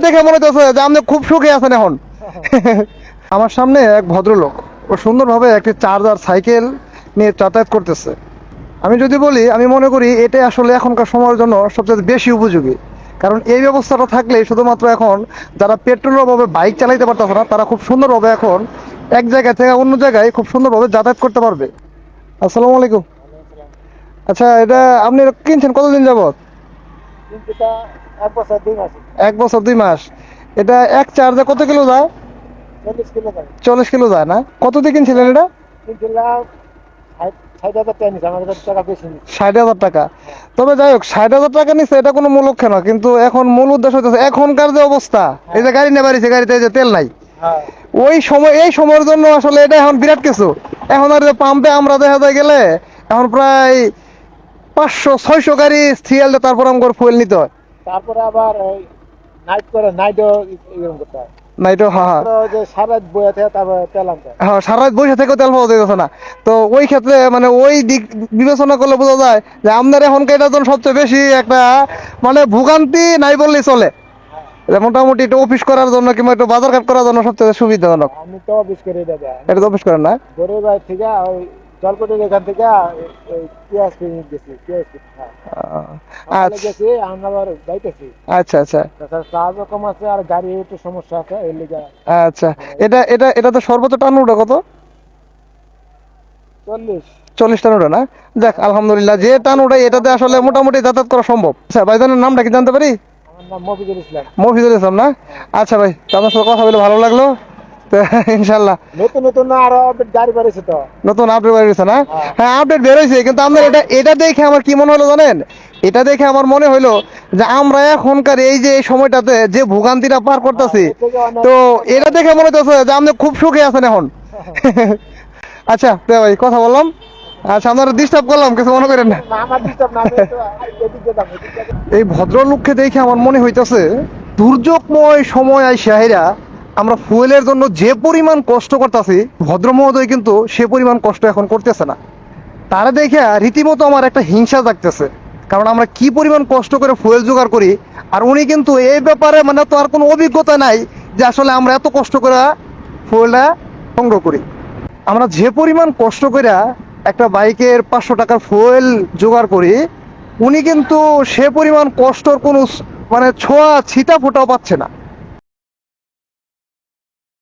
দেখে মনে হচ্ছে যে আপনি খুব সুখে আছেন এখন। আমার সামনে এক ভদ্রলোক ও সুন্দরভাবে একটি চার্জার সাইকেল নিয়ে যাতায়াত করতেছে। আমি যদি বলি, আমি মনে করি এটাই আসলে এখনকার সময়ের জন্য সবচেয়ে বেশি উপযোগী। কারণ এই ব্যবস্থাটা থাকলে শুধুমাত্র এখন যারা পেট্রোলের অভাবে বাইক চালাইতে পারতেছে না, তারা খুব সুন্দরভাবে এখন এক জায়গা থেকে অন্য জায়গায় খুব সুন্দরভাবে যাতায়াত করতে পারবে। আসসালামু আলাইকুম। আচ্ছা, এটা আপনি কিনছেন কতদিন যাবত? কিন্তু এটা 1 বছর 2 মাস। 1 বছর 2 মাস। এটা এক চার্জে কত কিলো যায়? 40 কিলো দাম। 40 কিলো যায় না? কত দিয়ে কিনছিলেন এটা? কিনছিলাম 60,000 টাকা নিচ্ছে, আমার কাছে টাকা বেশি নিচ্ছে। 60,000 টাকা। তবে যাই হোক, 60,000 টাকা নিচ্ছে এটা কোনো মূল লক্ষ্য না, কিন্তু এখন মূল উদ্দেশ্য হচ্ছে এখনকার যে অবস্থা, এই যে গাড়ি নিয়ে বাড়িছে, গাড়িতে এই যে তেল নাই, হ্যাঁ, ওই সময় এই সময়ের জন্য আসলে এটা এখন বিরাট কিছু। এখন আর পাম্পে আমরা দেখা যায় গেলে এখন প্রায় 500-600 গাড়ি সিএল তারপর আমার ফুয়েল নিতে হয়। তারপরে আবার ওই নাইট করে নাইটও এরকম করতে হয়। নাই তো, হ্যাঁ হ্যাঁ। তারপরে ওই যে সারা রাত বয়ে থাকে, তারপরে তেল আনতে হয়। হ্যাঁ, সারা রাত বসে থেকেও তেল পাওয়া যাইতেছে না। তো ওই ক্ষেত্রে মানে ওই দিক বিবেচনা করলে বোঝা যায় যে আমাদের এখনকার এটার জন্য সবচেয়ে বেশি একটা মানে ভোগান্তি নাই বললেই চলে। হ্যাঁ, যে মোটামুটি একটু অফিস করার জন্য কিংবা একটু বাজার ঘাট করার জন্য সবচেয়ে সুবিধাজনক। আমি তো অফিস করে দেবে। এটা তো অফিস করেন না? গরিব বাড়ি থেকে ওই জলপটির এখান থেকে ওই পেঁয়াজ কিনে গেছি, পেঁয়াজ কিনে। হ্যাঁ, সকালে আচ্ছা গেছি, আমি আবার যাইতেছি। আচ্ছা আচ্ছা তাছাড়া চার্জও কম আছে, আর গাড়ি একটু সমস্যা আছে, এই লিগে আচ্ছা। এটা এটা এটা তো সর্বোচ্চ টান উঠে কত? 40। 40 টান উঠে না? দেখ, আলহামদুলিল্লাহ, যে টান উঠে এটাতে আসলে মোটামুটি যাতায়াত করা সম্ভব। আচ্ছা ভাইজানের নামটা কি জানতে পারি? আমার নাম মফিজুল ইসলাম। মফিজুল ইসলাম না? আচ্ছা ভাই, তো আপনার সাথে কথা বলে ভালো লাগলো। তো ইনশাল্লাহ নতুন নতুন আরো আপডেট গাড়ি বেরিয়েছে তো। নতুন আপডেট বেরিয়েছে না? হ্যাঁ, হ্যাঁ, আপডেট বেরোইছে, কিন্তু আপনার এটা এটা দেখে আমার কি মনে হলো জানেন? এটা দেখে আমার মনে হইলো যে আমরা এখনকার এই যে এই সময়টাতে যে ভোগান্তিটা পার করতেছি, এর থেকে অনেক তো কমে এটা আছে। দেখে মনে হচ্ছে যে আপনি খুব সুখে আছেন এখন। আচ্ছা তো ভাই, কথা বললাম। আচ্ছা, আপনারা ডিস্টার্ব করলাম, কিছু মনে করেন না। না, আমার ডিস্টার্ব না, আমি একটু এদিক যেতাম, এদিক যেতাম। এই ভদ্রলোককে দেখে আমার মনে হইতেছে দুর্যোগময় সময় আইসা হেরা আমরা ফুয়েলের জন্য যে পরিমাণ কষ্ট করতেছি, ভদ্র মহোদয় কিন্তু সে পরিমাণ কষ্ট এখন করতেছে না। তারা দেখে রীতিমতো আমার একটা হিংসা জাগতেছে। কারণ আমরা কি পরিমাণ কষ্ট করে ফুয়েল জোগাড় করি, আর উনি কিন্তু এই ব্যাপারে মানে তো আর কোনো অভিজ্ঞতা নাই যে আসলে আমরা এত কষ্ট করে ফুয়েলটা সংগ্রহ করি। আমরা যে পরিমাণ কষ্ট করে একটা বাইকের 500 টাকার ফুয়েল জোগাড় করি, উনি কিন্তু সে পরিমাণ কষ্টর কোনো মানে ছোঁয়া ছিটা ফোটাও পাচ্ছে না।